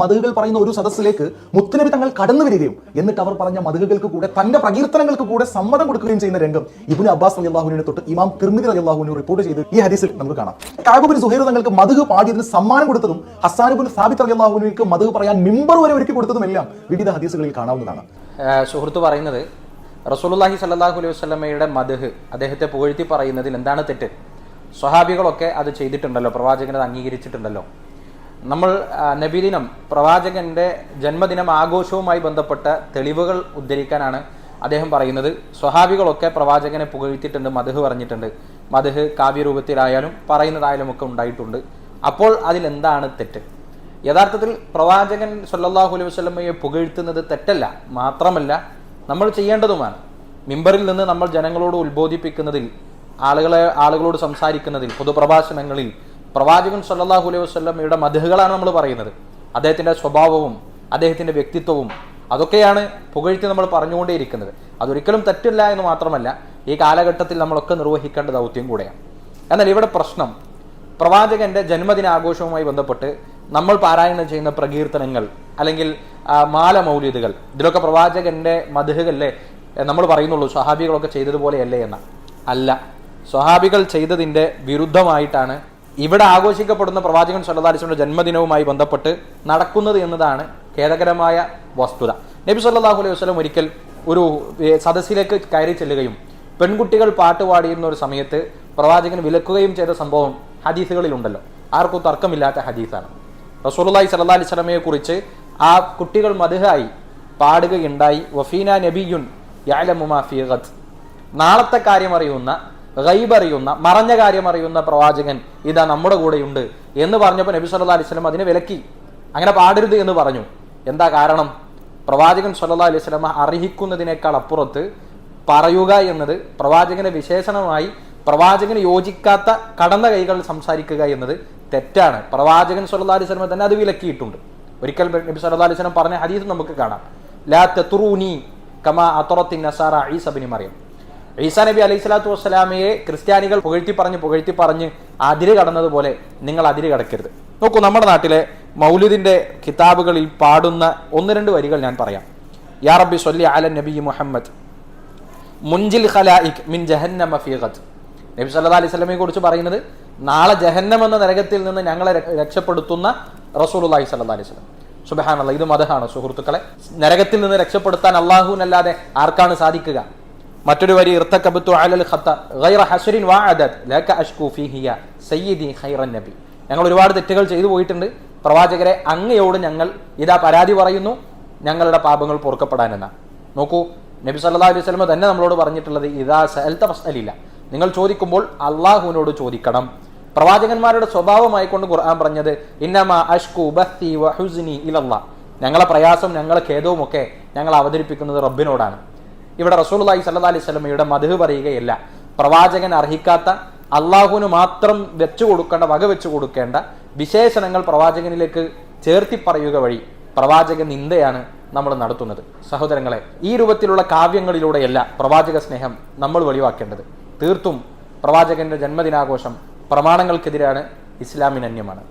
മദഹുകൾ പറയുന്ന ഒരു സദസ്സിലേക്ക് മുത്തുനബി തങ്ങൾ കടന്നു വരികയും എന്നിട്ട് അവർ പറഞ്ഞ മദഹുകൾക്ക് കൂടെ തന്റെ പ്രകീർത്തനങ്ങൾക്ക് കൂടെ സമ്മതം കൊടുക്കുകയും ചെയ്യുന്ന രംഗം ഇബ്നു അബ്ബാസ് റളിയല്ലാഹുവിനെ തൊട്ട് ഇമാം തിർമിദി റളിയല്ലാഹു റിപ്പോർട്ട് ചെയ്ത് ഈ ഹദീസിൽ നമുക്ക് കാണാം. കഅബ് ബിൻ സുഹൈർ തങ്ങൾക്ക് മദഹ് പാടിയതിന് സമ്മാനം കൊടുത്തതും ഹസ്സാൻ ഇബ്നു സാബിത്ത് റളിയല്ലാഹുവിനേക്ക് മദഹ് പറയാൻ മിമ്പർ വരെ ഒരുക്കി കൊടുത്തതും എല്ലാം വിവിധ ഹദീസുകളിൽ കാണാവുന്നതാണ്. സുഹൃത്ത് പറയുന്നത് റസൂലുള്ളാഹി സ്വല്ലല്ലാഹു അലൈഹി വസല്ലമയുടെ മദഹ് അദ്ദേഹത്തെ പുകഴ്ത്തി പറയുന്നതിൽ എന്താണ് തെറ്റ്? സ്വഹാബികളൊക്കെ അത് ചെയ്തിട്ടുണ്ടല്ലോ, പ്രവാചകൻ അത് അംഗീകരിച്ചിട്ടുണ്ടല്ലോ. നമ്മൾ നബിദിനം പ്രവാചകന്റെ ജന്മദിനം ആഘോഷവുമായി ബന്ധപ്പെട്ട തെളിവുകൾ ഉദ്ധരിക്കാനാണ് അദ്ദേഹം പറയുന്നത്. സ്വഹാബികളൊക്കെ പ്രവാചകനെ പുകഴ്ത്തിയിട്ടുണ്ട്, മദഹ് പറഞ്ഞിട്ടുണ്ട്. മദഹ് കാവ്യരൂപത്തിലായാലും പറയുന്നതായാലും ഒക്കെ ഉണ്ടായിട്ടുണ്ട്. അപ്പോൾ അതിലെന്താണ് തെറ്റ്? യഥാർത്ഥത്തിൽ പ്രവാചകൻ സ്വല്ലല്ലാഹു അലൈഹി വസല്ലമയെ പുകഴ്ത്തുന്നത് തെറ്റല്ല, മാത്രമല്ല നമ്മൾ ചെയ്യേണ്ടതുമാണ്. മിമ്പറിൽ നിന്ന് നമ്മൾ ജനങ്ങളോട് ഉത്ബോധിപ്പിക്കുന്നതിൽ, ആളുകളോട് സംസാരിക്കുന്നതിൽ, പൊതുപ്രഭാഷണങ്ങളിൽ പ്രവാചകൻ സ്വല്ലല്ലാഹു അലൈഹി വസല്ലമയുടെ മദഹുകളാണ് നമ്മൾ പറയുന്നത്. അദ്ദേഹത്തിന്റെ സ്വഭാവവും അദ്ദേഹത്തിന്റെ വ്യക്തിത്വവും അതൊക്കെയാണ് പുകഴ്ത്തി നമ്മൾ പറഞ്ഞുകൊണ്ടേയിരിക്കുന്നത്. അതൊരിക്കലും തെറ്റില്ല എന്ന് മാത്രമല്ല, ഈ കാലഘട്ടത്തിൽ നമ്മളൊക്കെ നിർവഹിക്കേണ്ട ദൗത്യം കൂടെയാണ്. എന്നാൽ ഇവിടെ പ്രശ്നം, പ്രവാചകന്റെ ജന്മദിനാഘോഷവുമായി ബന്ധപ്പെട്ട് നമ്മൾ പാരായണം ചെയ്യുന്ന പ്രകീർത്തനങ്ങൾ അല്ലെങ്കിൽ മാല മൗലിദുകൾ, ഇതിലൊക്കെ പ്രവാചകന്റെ മദഹുകളല്ലേ നമ്മൾ പറയുന്നുള്ളൂ, സ്വഹാബികളൊക്കെ ചെയ്തതുപോലെയല്ലേ എന്ന അല്ല. സ്വഹാബികൾ ചെയ്തതിന്റെ വിരുദ്ധമായിട്ടാണ് ഇവിടെ ആഘോഷിക്കപ്പെടുന്ന പ്രവാചകൻ സ്വല്ലല്ലാഹു അലൈഹി വസല്ലമയുടെ ജന്മദിനവുമായി ബന്ധപ്പെട്ട് നടക്കുന്നത് എന്നതാണ് ഖേദകരമായ വസ്തുത. നബി സ്വല്ലല്ലാഹു അലൈഹി വസല്ലം ഒരിക്കൽ ഒരു സദസ്സിലേക്ക് കയറി ചെല്ലുകയും പെൺകുട്ടികൾ പാട്ട് പാടിയിരുന്ന ഒരു സമയത്ത് പ്രവാചകൻ വിലക്കുകയും ചെയ്ത സംഭവം ഹദീസുകളിലുണ്ടല്ലോ. ആർക്കും തർക്കമില്ലാത്ത ഹദീസാണ്. റസൂലുള്ളാഹി സ്വല്ലല്ലാഹു അലൈഹി വസല്ലമയെ കുറിച്ച് ആ കുട്ടികൾ മദ്ഹായി പാടുകയുണ്ടായി. വഫീന നബിയുൻ യഅലമു മാ ഫീ ഗദ്, നാളത്തെ കാര്യം അറിയുന്ന, ഗൈബ് അറിയുന്ന, മറഞ്ഞ കാര്യം അറിയുന്ന പ്രവാചകൻ ഇതാ നമ്മുടെ കൂടെയുണ്ട് എന്ന് പറഞ്ഞപ്പോൾ നബി സല്ലല്ലാഹു അലൈഹി വസല്ലം അതിനെ വിലക്കി. അങ്ങനെ പാടരുത് എന്ന് പറഞ്ഞു. എന്താ കാരണം? പ്രവാചകൻ സല്ലല്ലാഹു അലൈഹി വസല്ലം അർഹിക്കുന്നതിനേക്കാൾ അപ്പുറത്ത് പറയുക എന്നത് പ്രവാചകന്റെ വിശേഷണമായി പ്രവാചകന് യോജിക്കാത്ത കടന്ന കൈകൾ സംസാരിക്കുക എന്നത് തെറ്റാണ്. പ്രവാചകൻ സല്ലല്ലാഹു അലൈഹി വസല്ലം തന്നെ അത് വിലക്കിയിട്ടുണ്ട്. ഒരിക്കൽ നബി സല്ലല്ലാഹു അലൈഹി വസല്ലം പറഞ്ഞ ഹദീസ് നമുക്ക് കാണാം. ലാ തത്റൂനി കമാ അത്റത്തിൻ നസാറ ഈസ ഇബ്നു മറിയം. ഈസാ നബി അലൈഹി സ്വലാത്തു വസ്സലാമയെ ക്രിസ്ത്യാനികൾ പുകഴ്ത്തി പറഞ്ഞ് അതിര് കടന്നതുപോലെ നിങ്ങൾ അതിര് കടക്കരുത്. നോക്കൂ, നമ്മുടെ നാട്ടിലെ മൗലിദിന്റെ കിതാബുകളിൽ പാടുന്ന ഒന്ന് രണ്ട് വരികൾ ഞാൻ പറയാം. യാ റബ്ബി സ്വല്ലി അല നബി മുഹമ്മദ് മുൻജിൽ ഖലായിക് മിൻ ജഹന്നമ ഫീ ഗദ്. നബി സല്ലല്ലാഹു അലൈഹി വസല്ലമയെ കുറിച്ച് പറയുന്നത് നാളെ ജഹന്നം എന്ന നരകത്തിൽ നിന്ന് ഞങ്ങളെ രക്ഷപ്പെടുത്തുന്ന റസൂലുള്ളാഹി സ്വല്ലല്ലാഹു അലൈഹി വസല്ലം. സുബ്ഹാനല്ലാഹ്, ഇത് മദഹാണ് സുഹൃത്തുക്കളെ. നരകത്തിൽ നിന്ന് രക്ഷപ്പെടുത്താൻ അല്ലാഹുവിനല്ലാതെ ആർക്കാണ് സാധിക്കുക? മറ്റൊരു വരി, ഇർതകബതു അലൽ ഖത ഗൈറ ഹസ്രിൻ വഅദത് ലക അഷ്കു ഫീഹി യാ സയ്യിദി ഖൈറൻ നബി. ഞങ്ങൾ ഒരുപാട് തെറ്റുകൾ ചെയ്തു പോയിട്ടുണ്ട്, പ്രവാചകരെ അങ്ങയോട് ഞങ്ങൾ ഇതാ പരാതി പറയുന്നു, ഞങ്ങളുടെ പാപങ്ങൾ പൊറുക്കപ്പെടാനെന്ന. നോക്കൂ, നബി സല്ലല്ലാഹു അലൈഹി വസല്ലം തന്നെ നമ്മളോട് പറഞ്ഞിട്ടുള്ളത് ഇദാ സഅൽത ഫസ്അലില്ല, നിങ്ങൾ ചോദിക്കുമ്പോൾ അല്ലാഹുവിനോട് ചോദിക്കണം. പ്രവാചകന്മാരുടെ സ്വഭാവമായി കൊണ്ട് ഖുർആൻ പറഞ്ഞത് ഇന്നമാ അഷ്കു ബസ്സി വഹുസ്നി ഇലല്ലാഹ്, ഞങ്ങളെ പ്രയാസം ഞങ്ങളെ ഖേദവും ഒക്കെ ഞങ്ങൾ അവതരിപ്പിക്കുന്നത് റബ്ബിനോടാണ്. ഇവിടെ റസൂലുള്ളാഹി സ്വല്ലല്ലാഹു അലൈഹി വസല്ലമയുടെ മദ്ഹ് പറയുകയല്ല, പ്രവാചകൻ അർഹിക്കാത്ത, അള്ളാഹുവിന് മാത്രം വകവെച്ചു കൊടുക്കേണ്ട വിശേഷണങ്ങൾ പ്രവാചകനിലേക്ക് ചേർത്തി പറയുക വഴി പ്രവാചക നിന്ദയാണ് നമ്മൾ നടത്തുന്നത്. സഹോദരങ്ങളെ, ഈ രൂപത്തിലുള്ള കാവ്യങ്ങളിലൂടെയല്ല പ്രവാചക സ്നേഹം നമ്മൾ വെളിവാക്കേണ്ടത്. തീർത്തും പ്രവാചകന്റെ ജന്മദിനാഘോഷം പ്രമാണങ്ങൾക്കെതിരാണ്, ഇസ്ലാമിന് അന്യമാണ്.